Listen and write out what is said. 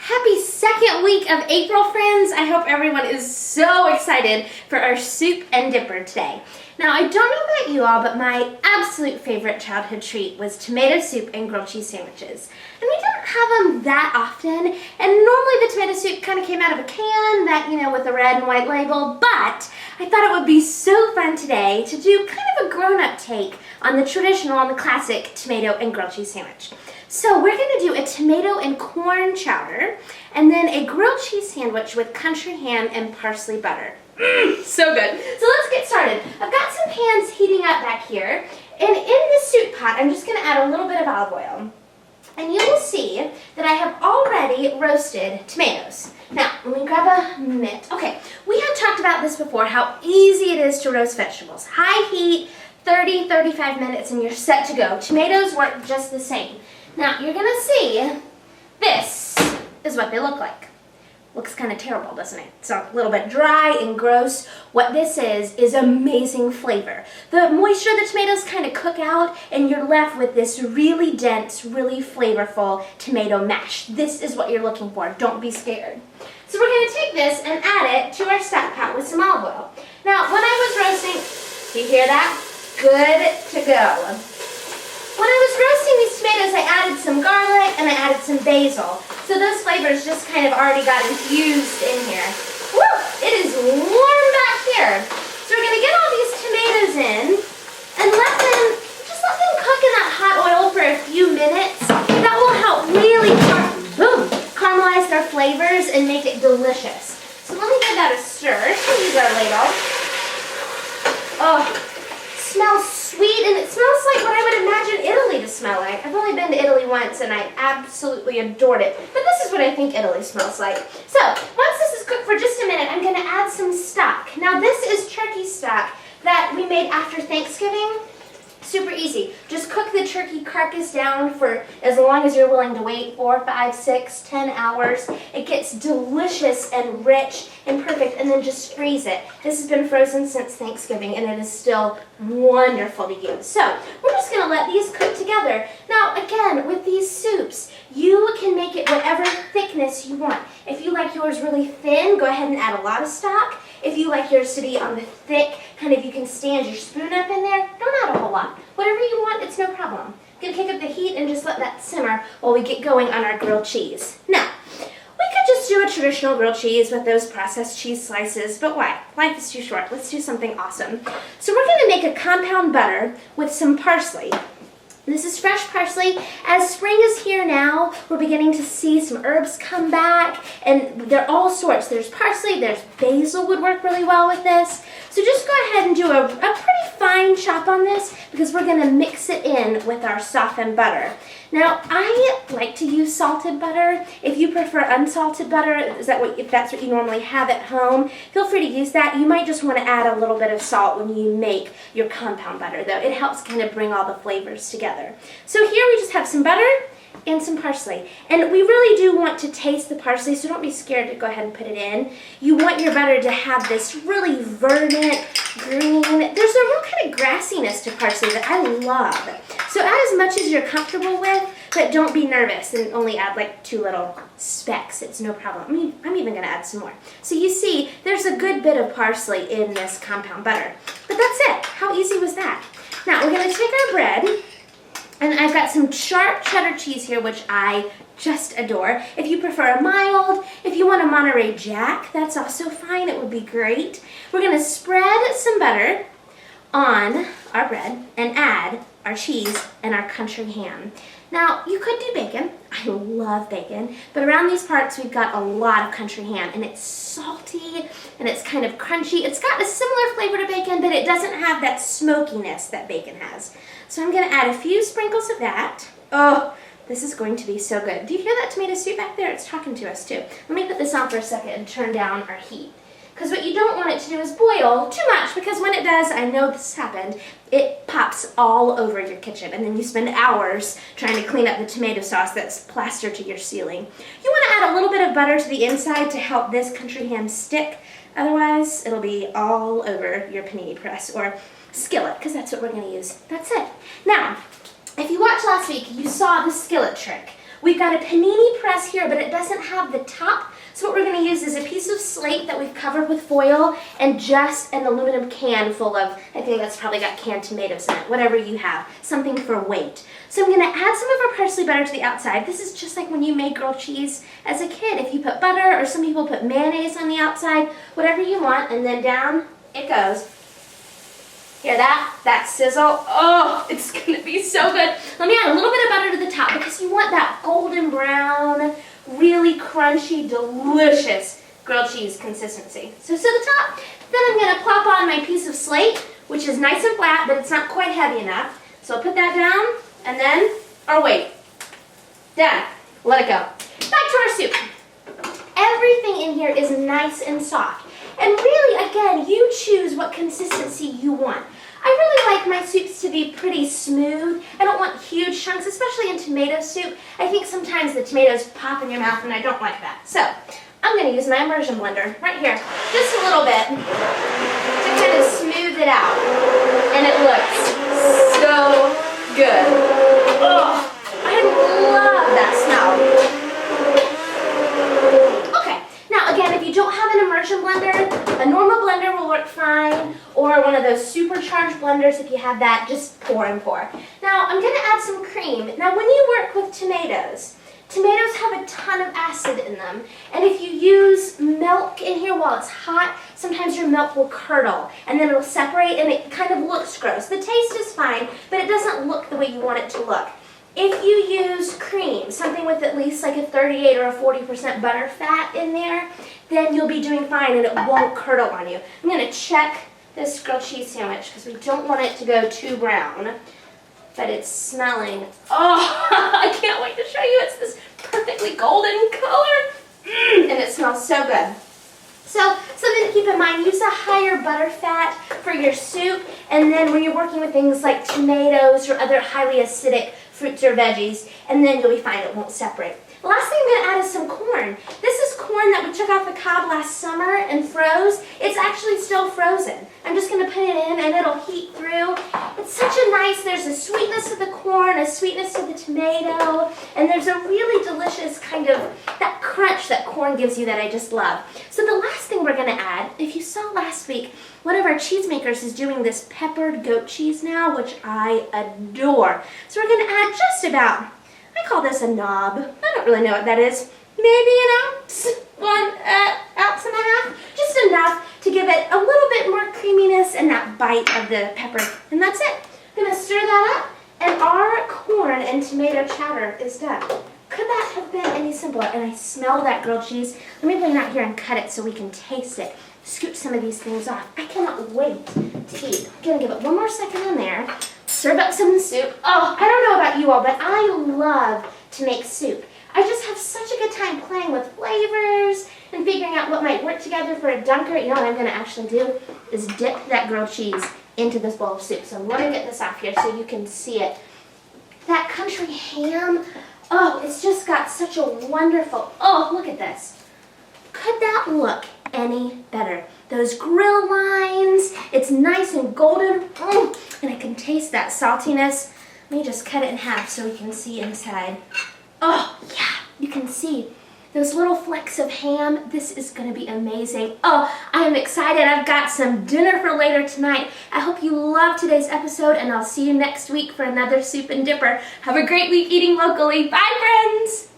Happy second week of April, friends. I hope everyone is so excited for our soup and dipper today. Now, I don't know about you all, but my absolute favorite childhood treat was tomato soup and grilled cheese sandwiches. And we didn't have them that often, and normally the tomato soup kind of came out of a can, with a red and white label, but I thought it would be so fun today to do kind of a grown-up take on the traditional and the classic tomato and grilled cheese sandwich. So we're going to do a tomato and corn chowder, and then a grilled cheese sandwich with country ham and parsley butter. So good. So let's get started. I've got some pans heating up back here, and in the soup pot, I'm just going to add a little bit of olive oil. And you will see that I have already roasted tomatoes. Now, let me grab a mitt. Okay, we have talked about this before, how easy it is to roast vegetables. High heat, 30-35 minutes, and you're set to go. Tomatoes work just the same. Now, you're going to see this is what they look like. Looks kind of terrible, doesn't it? It's a little bit dry and gross. What this is amazing flavor. The moisture of the tomatoes kind of cook out, and you're left with this really dense, really flavorful tomato mash. This is what you're looking for. Don't be scared. So we're going to take this and add it to our stock pot with some olive oil. Now, when I was roasting, do you hear that? Good to go. When I was roasting these tomatoes, I added some garlic and I added some basil. So those flavors just kind of already got infused in here. Woo! It is warm back here. So we're going to get all these tomatoes in and let them cook in that hot oil for a few minutes. That will help really caramelize their flavors and make it delicious. So let me give that a stir. Use our ladle. Oh, smells sweet, and it smells like what I would imagine Italy to smell like. I've only been to Italy once and I absolutely adored it, but this is what I think Italy smells like. So once this is cooked for just a minute, I'm going to add some stock. Now this is turkey stock that we made after Thanksgiving. Super easy. Just cook the turkey carcass down for as long as you're willing to wait, 4, 5, 6, 10 hours. It gets delicious and rich and perfect, and then just freeze it. This has been frozen since Thanksgiving, and it is still wonderful to use. So we're just going to let these cook together. Now, again, with these soups, you can make it whatever thickness you want. If you like yours really thin, go ahead and add a lot of stock. If you like yours to be on the thick, you can stand your spoon up in there, don't add a whole lot. Whatever you want, it's no problem. I'm going to kick up the heat and just let that simmer while we get going on our grilled cheese. Now, we could just do a traditional grilled cheese with those processed cheese slices, but why? Life is too short. Let's do something awesome. So we're going to make a compound butter with some parsley. This is fresh parsley. As spring is here now, we're beginning to see some herbs come back, and they're all sorts. There's parsley, there's basil would work really well with this. So just go ahead and do a pretty fine chop on this, because we're going to mix it in with our softened butter. Now, I like to use salted butter. If you prefer unsalted butter, if that's what you normally have at home, feel free to use that. You might just want to add a little bit of salt when you make your compound butter, though. It helps kind of bring all the flavors together. So here we just have some butter and some parsley. And we really do want to taste the parsley, so don't be scared to go ahead and put it in. You want your butter to have this really verdant, green, there's a real kind of grassiness to parsley that I love. So add as much as you're comfortable with, but don't be nervous and only add like 2 little specks. It's no problem. I'm even going to add some more. So you see, there's a good bit of parsley in this compound butter. But that's it. How easy was that? Now we're going to take our bread. And I've got some sharp cheddar cheese here, which I just adore. If you prefer a mild, if you want a Monterey Jack, that's also fine. It would be great. We're going to spread some butter on our bread and add our cheese and our country ham. Now, you could do bacon. I love bacon. But around these parts, we've got a lot of country ham, and it's salty and it's kind of crunchy. It's got a similar flavor to bacon, but it doesn't have that smokiness that bacon has. So I'm going to add a few sprinkles of that. Oh, this is going to be so good. Do you hear that tomato soup back there? It's talking to us too. Let me put this on for a second and turn down our heat. Because what you don't want it to do is boil too much, because when it does, I know this happened, it pops all over your kitchen, and then you spend hours trying to clean up the tomato sauce that's plastered to your ceiling. You want to add a little bit of butter to the inside to help this country ham stick. Otherwise, it'll be all over your panini press or skillet, because that's what we're going to use. That's it. Now, if you watched last week, you saw the skillet trick. We've got a panini press here, but it doesn't have the top. So what we're going to use is a piece of slate that we've covered with foil and just an aluminum can full of, I think that's probably got canned tomatoes in it, whatever you have, something for weight. So I'm going to add some of our parsley butter to the outside. This is just like when you made grilled cheese as a kid. If you put butter, or some people put mayonnaise on the outside, whatever you want, and then down it goes. Hear that? That sizzle? Oh, it's going to be so good. Let me add a little bit of butter to the top because you want that golden brown, really crunchy, delicious grilled cheese consistency. So to the top, then I'm going to plop on my piece of slate, which is nice and flat, but it's not quite heavy enough. So I'll put that down, and then, or wait, done. Let it go. Back to our soup. Everything in here is nice and soft. And really, again, you choose what consistency you want. I really like my soups to be pretty smooth. I don't want huge chunks, especially in tomato soup. I think sometimes the tomatoes pop in your mouth and I don't like that. So I'm going to use my immersion blender right here, just a little bit, to kind of smooth it out. And it looks so good. Oh, I love that smell. Again, if you don't have an immersion blender, a normal blender will work fine, or one of those supercharged blenders if you have that, just pour and pour. Now, I'm going to add some cream. Now, when you work with tomatoes have a ton of acid in them, and if you use milk in here while it's hot, sometimes your milk will curdle, and then it'll separate, and it kind of looks gross. The taste is fine, but it doesn't look the way you want it to look. If you use cream, something with at least like a 38 or a 40% butter fat in there, then you'll be doing fine and it won't curdle on you. I'm going to check this grilled cheese sandwich because we don't want it to go too brown, but it's smelling. Oh, I can't wait to show you. It's this perfectly golden color, and it smells so good. So something to keep in mind, use a higher butter fat for your soup, and then when you're working with things like tomatoes or other highly acidic fruits or veggies, and then you'll be fine, it won't separate. The last thing I'm going to add is some corn. This is corn that we took off the cob last summer and froze. It's actually still frozen. I'm just going to put it in and it'll heat through. It's such a nice, there's a sweetness to the corn, a sweetness to the tomato, and there's a really delicious kind of, that crunch that corn gives you that I just love. So the last thing we're going to add, if you saw last week, one of our cheesemakers is doing this peppered goat cheese now, which I adore. So we're going to add just about, I call this a knob. I don't really know what that is. Maybe an ounce, ounce and a half. Just enough to give it a little bit more creaminess and that bite of the pepper. And that's it. I'm going to stir that up, and our corn and tomato chowder is done. Could that have been any simpler? And I smell that grilled cheese. Let me bring that here and cut it so we can taste it. Scoop some of these things off. I cannot wait to eat. I'm going to give it one more second in there. Serve up some soup. Oh, I don't know about you all, but I love to make soup. I just have such a good time playing with flavors and figuring out what might work together for a dunker. You know what I'm going to actually do is dip that grilled cheese into this bowl of soup. So I'm going to get this off here so you can see it. That country ham, oh, it's just got such a wonderful, oh, look at this. Could that look any better? Those grill lines, it's nice and golden, and I can taste that saltiness. Let me just cut it in half so we can see inside. Oh, yeah, you can see those little flecks of ham. This is going to be amazing. Oh, I am excited. I've got some dinner for later tonight. I hope you loved today's episode, and I'll see you next week for another Soup and Dipper. Have a great week eating locally. Bye, friends!